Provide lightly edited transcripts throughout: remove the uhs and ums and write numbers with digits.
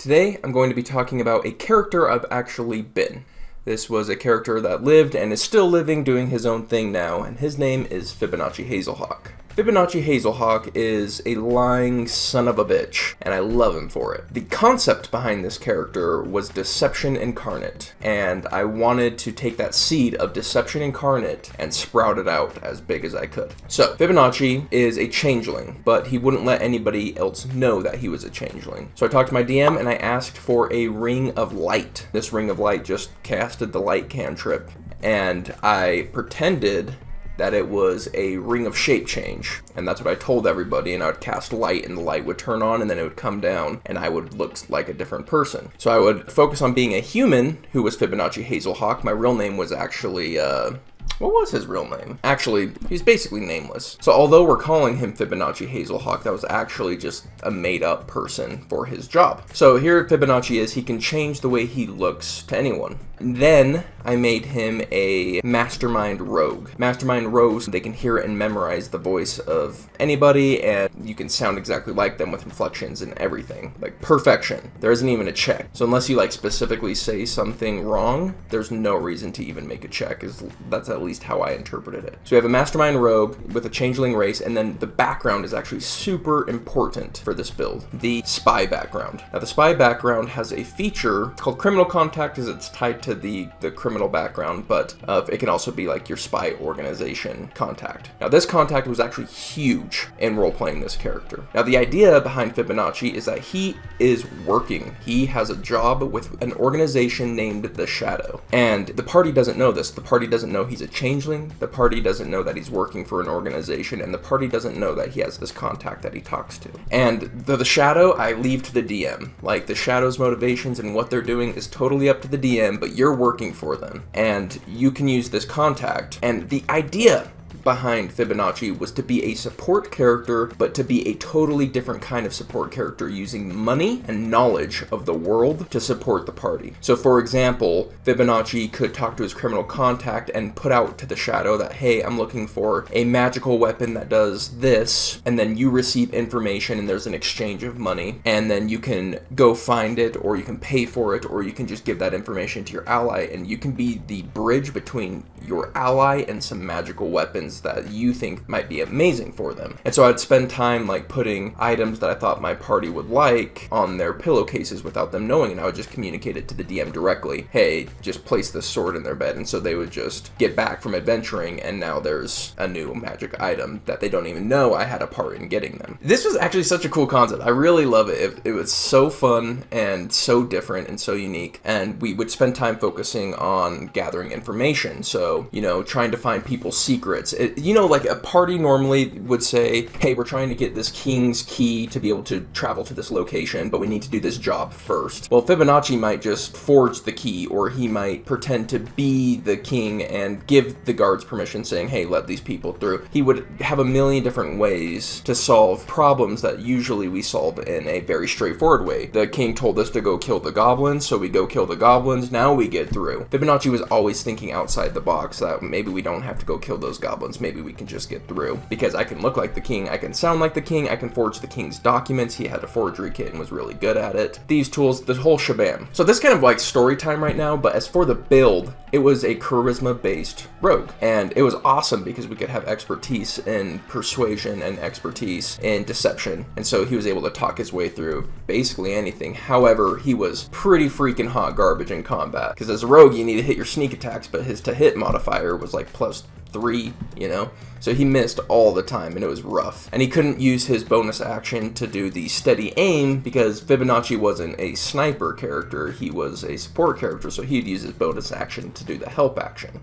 Today, I'm going to be talking about a character I've actually been. This was a character that lived and is still living, doing his own thing now, and his name is Fibonacci Hazelhawk. Fibonacci Hazelhawk is a lying son of a bitch, and I love him for it. The concept behind this character was deception incarnate, and I wanted to take that seed of deception incarnate and sprout it out as big as I could. So, Fibonacci is a changeling, but he wouldn't let anybody else know that he was a changeling. So I talked to my DM and I asked for a ring of light. This ring of light just casted the light cantrip, and I pretended that it was a ring of shape change, and that's what I told everybody, and I would cast light and the light would turn on and then it would come down and I would look like a different person. So I would focus on being a human who was Fibonacci Hazelhawk. My real name was actually, what was his real name? Actually, he's basically nameless. So although we're calling him Fibonacci Hazelhawk, that was actually just a made-up person for his job. So here Fibonacci is, he can change the way he looks to anyone. And then I made him a Mastermind Rogue. Mastermind Rogues, they can hear and memorize the voice of anybody, and you can sound exactly like them with inflections and everything. Like perfection. There isn't even a check. So unless you like specifically say something wrong, there's no reason to even make a check. That's at least how I interpreted it. So we have a Mastermind Rogue with a Changeling race, and then the background is actually super important for this build. The spy background. Now the spy background has a feature called Criminal Contact, as it's tied to the criminal background, but it can also be like your spy organization contact. Now this contact was actually huge in role-playing this character. Now the idea behind Fibonacci is that he is working. He has a job with an organization named The Shadow, and the party doesn't know this. The party doesn't know he's a changeling, the party doesn't know that he's working for an organization, and the party doesn't know that he has this contact that he talks to. And the Shadow, I leave to the DM. Like, the Shadow's motivations and what they're doing is totally up to the DM, but you're working for them, and you can use this contact. And the idea behind Fibonacci was to be a support character, but to be a totally different kind of support character, using money and knowledge of the world to support the party. So for example, Fibonacci could talk to his criminal contact and put out to the Shadow that, hey, I'm looking for a magical weapon that does this, and then you receive information and there's an exchange of money, and then you can go find it, or you can pay for it, or you can just give that information to your ally, and you can be the bridge between your ally and some magical weapons that you think might be amazing for them. And so I'd spend time like putting items that I thought my party would like on their pillowcases without them knowing, and I would just communicate it to the DM directly. Hey, just place this sword in their bed, and so they would just get back from adventuring, and now there's a new magic item that they don't even know I had a part in getting them. This was actually such a cool concept. I really love it. It was so fun and so different and so unique, and we would spend time focusing on gathering information. So, you know, trying to find people's secrets. You know, like a party normally would say, hey, we're trying to get this king's key to be able to travel to this location, but we need to do this job first. Well, Fibonacci might just forge the key, or he might pretend to be the king and give the guards permission, saying, hey, let these people through. He would have a million different ways to solve problems that usually we solve in a very straightforward way. The king told us to go kill the goblins, so we go kill the goblins, now we get through. Fibonacci was always thinking outside the box, that maybe we don't have to go kill those goblins, maybe we can just get through, because I can look like the king, I can sound like the king, I can forge the king's documents. He had a forgery kit and was really good at it. These tools, the whole shabam. So this kind of like story time right now, but as for the build, it was a charisma based rogue, and it was awesome because we could have expertise in persuasion and expertise in deception, and so he was able to talk his way through basically anything. However, he was pretty freaking hot garbage in combat, because as a rogue you need to hit your sneak attacks, but his to hit modifier was like +3, you know? So he missed all the time, and it was rough. And he couldn't use his bonus action to do the steady aim, because Fibonacci wasn't a sniper character, he was a support character, so he'd use his bonus action to do the help action.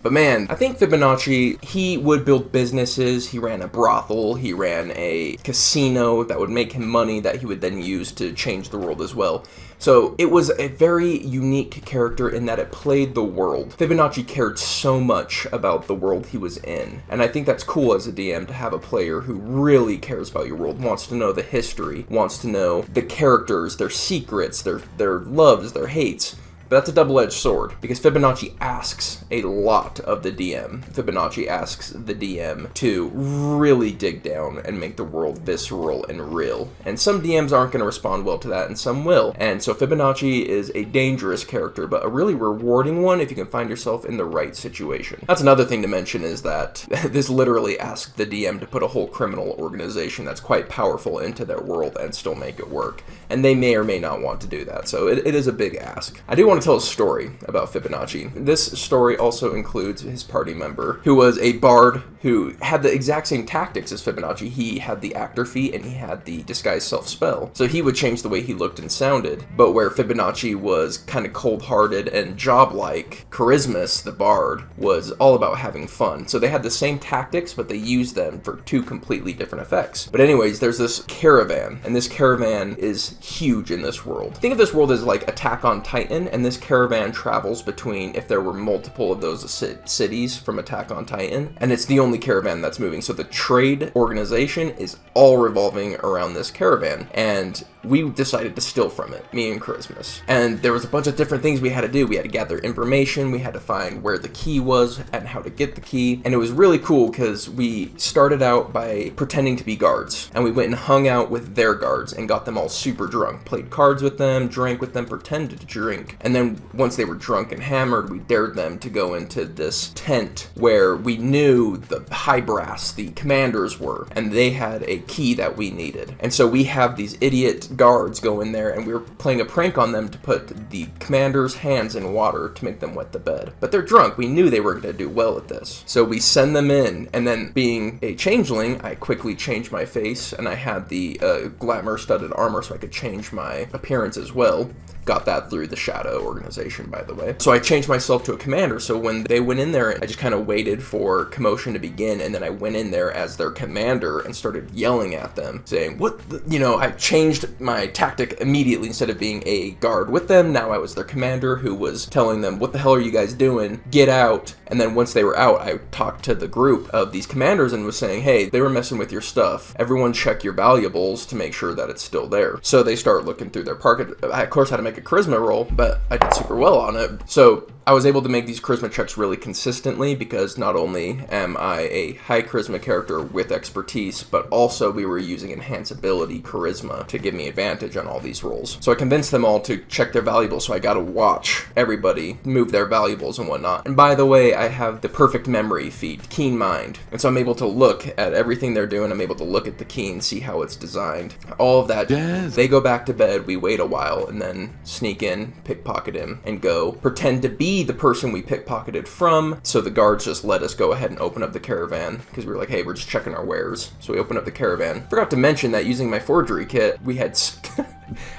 But man, I think Fibonacci, he would build businesses. He ran a brothel, he ran a casino that would make him money that he would then use to change the world as well. So it was a very unique character in that it played the world. Fibonacci cared so much about the world he was in, and I think that's cool as a DM to have a player who really cares about your world, wants to know the history, wants to know the characters, their secrets, their loves, their hates. But that's a double-edged sword, because Fibonacci asks a lot of the DM. Fibonacci asks the DM to really dig down and make the world visceral and real. And some DMs aren't going to respond well to that, and some will. And so Fibonacci is a dangerous character, but a really rewarding one if you can find yourself in the right situation. That's another thing to mention, is that this literally asked the DM to put a whole criminal organization that's quite powerful into their world and still make it work. And they may or may not want to do that, so it is a big ask. I do want to tell a story about Fibonacci. This story also includes his party member, who was a bard who had the exact same tactics as Fibonacci. He had the actor feat and he had the disguise self spell, so he would change the way he looked and sounded. But where Fibonacci was kind of cold-hearted and job-like, Charismus, the bard, was all about having fun. So they had the same tactics, but they used them for two completely different effects. But anyways, there's this caravan, and this caravan is huge in this world. Think of this world as like Attack on Titan, and this caravan travels between, if there were multiple of those cities from Attack on Titan, and it's the only caravan that's moving. So the trade organization is all revolving around this caravan, and we decided to steal from it, me and Christmas. And there was a bunch of different things we had to do. We had to gather information, we had to find where the key was and how to get the key. And it was really cool because we started out by pretending to be guards, and we went and hung out with their guards and got them all super drunk, played cards with them, drank with them, pretended to drink. And then once they were drunk and hammered, we dared them to go into this tent where we knew the high brass, the commanders were, and they had a key that we needed. And so we have these idiot guards go in there, and we were playing a prank on them to put the commander's hands in water to make them wet the bed. But they're drunk. We knew they were going to do well at this. So we send them in, and then being a changeling, I quickly changed my face, and I had the glamour studded armor so I could change my appearance as well. Got that through the Shadow organization, by the way. So I changed myself to a commander, so when they went in there, I just kind of waited for commotion to begin, and then I went in there as their commander and started yelling at them, saying, I changed my tactic immediately. Instead of being a guard with them, now I was their commander who was telling them, what the hell are you guys doing? Get out. And then once they were out, I talked to the group of these commanders and was saying, hey, they were messing with your stuff. Everyone check your valuables to make sure that it's still there. So they start looking through their pocket. I, of course, had to make a charisma roll, but I did super well on it. So I was able to make these charisma checks really consistently because not only am I a high charisma character with expertise, but also we were using enhance ability charisma to give me advantage on all these rolls. So I convinced them all to check their valuables, so I got to watch everybody move their valuables and whatnot. And by the way, I have the perfect memory feat, keen mind. And so I'm able to look at everything they're doing. I'm able to look at the key and see how it's designed. All of that. Yes. They go back to bed, we wait a while, and then sneak in, pickpocket him, and go pretend to be the person we pickpocketed from. So the guards just let us go ahead and open up the caravan because we were like, hey, we're just checking our wares. So we opened up the caravan. Forgot to mention that using my forgery kit, we had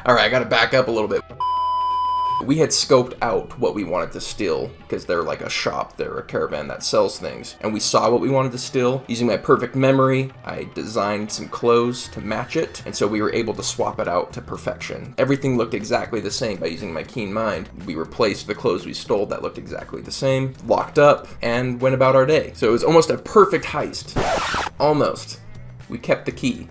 all right, I gotta back up a little bit. We had scoped out what we wanted to steal because they're like a shop, they're a caravan that sells things, and we saw what we wanted to steal. Using my perfect memory, I designed some clothes to match it, and so we were able to swap it out to perfection. Everything looked exactly the same by using my keen mind. We replaced the clothes we stole that looked exactly the same, locked up, and went about our day. So it was almost a perfect heist. Almost. We kept the key.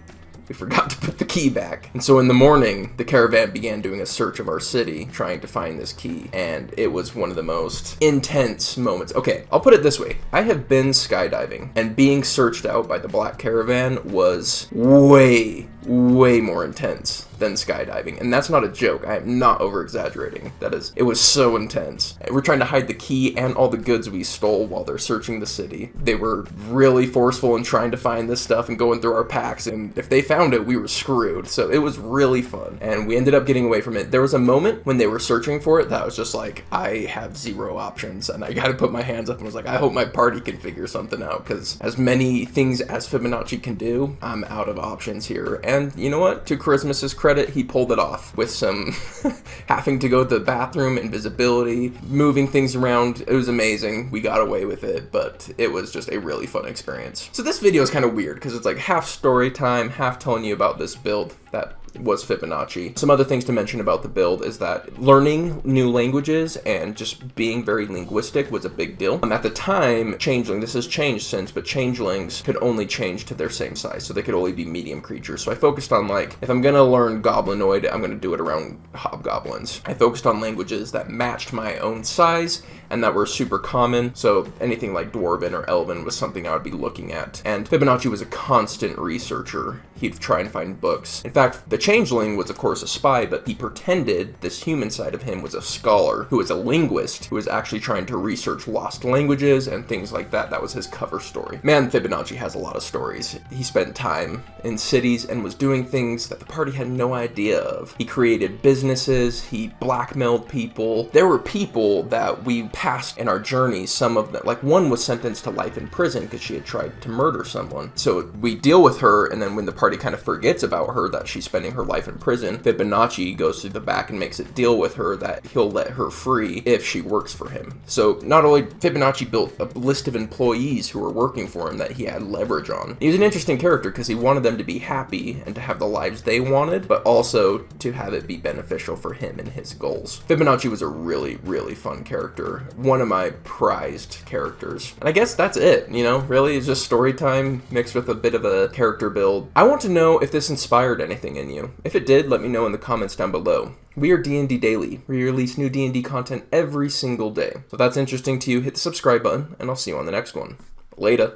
We forgot to put the key back. And so in the morning, the caravan began doing a search of our city, trying to find this key. And it was one of the most intense moments. Okay, I'll put it this way. I have been skydiving, and being searched out by the Black Caravan was way more intense than skydiving. And that's not a joke. I am not over-exaggerating. It was so intense. We're trying to hide the key and all the goods we stole while they're searching the city. They were really forceful in trying to find this stuff and going through our packs, and if they found it, we were screwed. So it was really fun, and we ended up getting away from it. There was a moment when they were searching for it that I was just like, I have zero options, and I gotta put my hands up and was like, I hope my party can figure something out, because as many things as Fibonacci can do, I'm out of options here. And you know what? To Christmas's credit, he pulled it off with some having to go to the bathroom, invisibility, moving things around. It was amazing. We got away with it, but it was just a really fun experience. So this video is kind of weird because it's like half story time, half telling you about this build that was Fibonacci. Some other things to mention about the build is that learning new languages and just being very linguistic was a big deal. At the time, Changeling, this has changed since, but Changelings could only change to their same size, so they could only be medium creatures. So I focused on, like, if I'm gonna learn Goblinoid, I'm gonna do it around Hobgoblins. I focused on languages that matched my own size and that were super common, so anything like Dwarven or Elven was something I would be looking at. And Fibonacci was a constant researcher. He'd try and find books. In fact, the Changeling was of course a spy, but he pretended this human side of him was a scholar, who was a linguist, who was actually trying to research lost languages and things like that. That was his cover story. Man, Fibonacci has a lot of stories. He spent time in cities and was doing things that the party had no idea of. He created businesses, he blackmailed people. There were people that we passed in our journey, some of them, like one was sentenced to life in prison because she had tried to murder someone. So we deal with her, and then when the party kind of forgets about her, that she's spending her life in prison, Fibonacci goes to the back and makes a deal with her that he'll let her free if she works for him. So not only Fibonacci built a list of employees who were working for him that he had leverage on. He was an interesting character because he wanted them to be happy and to have the lives they wanted, but also to have it be beneficial for him and his goals. Fibonacci was a really, really fun character. One of my prized characters. And I guess that's it, you know, really it's just story time mixed with a bit of a character build. I want to know if this inspired anything in you. If it did, let me know in the comments down below. We are D&D Daily. We release new D&D content every single day. So if that's interesting to you, hit the subscribe button, and I'll see you on the next one. Later.